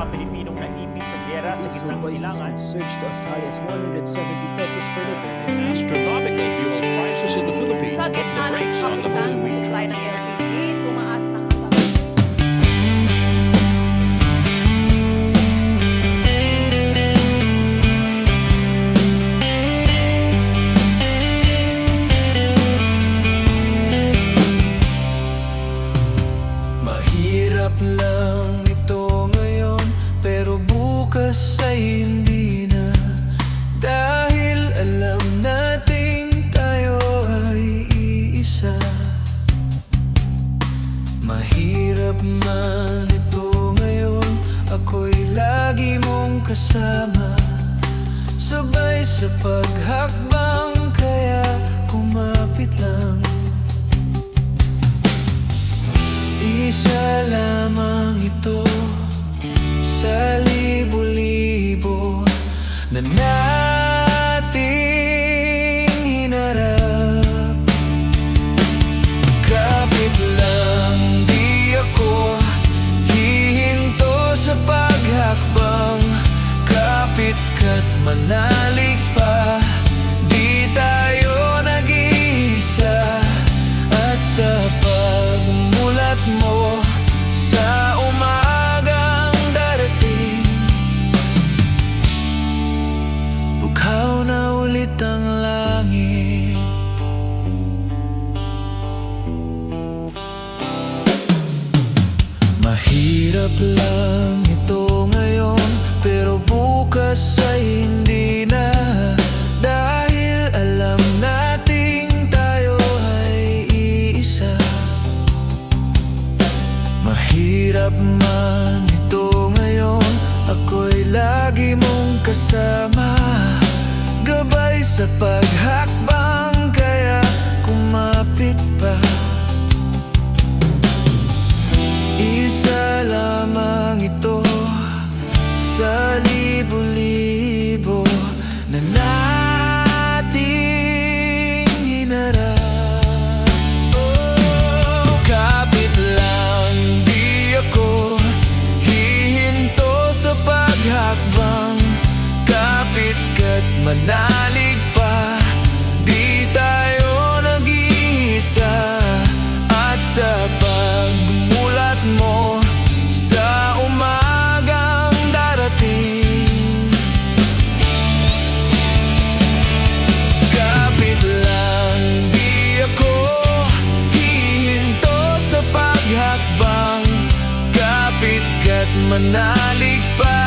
Pilipinong naipit sa giyera sa gitnang silangan. Surged to as high as 170 pesos per liter next week. Astronomical fuel prices in the Philippines Sa put the gitna ng brakes on the kapisan Holy sa Week supply trade. ng LPG, tumaas na hanggang Mahirap lang ito ngayon, pero bukas ay hindi na. Dahil alam nating tayo ay iisa. Mahirap man ito ngayon, ako'y lagi mong kasama. Sabay sa paghakbang, kaya kumapit lang. Isa lamang ito sa libo-libo na nating hinarap. Kapit lang, di ako hihinto sa paghakbang. Kapit ka't manalig pa, di tayo nag-iisa. At sa pagmulat mo sa umagang darating, bughaw na ulit ang langit. Mahirap lang ito ngayon, pero bukas ay hindi na. Dahil alam nating tayo ay iisa. Mahirap man ito ngayon, ako'y lagi mong kasama. Gabay sa paghakbang, kaya kumapit pa. Isa lamang ito sa libo-libo na nating hinarap. Oh, kapit lang, di ako hihinto sa paghakbang. Kapit ka't manalig pa, di tayo nag-iisa. At sa pagmulat mo sa umagang darating, kapit lang, di ako hihinto sa paghakbang. Kapit ka't manalig pa,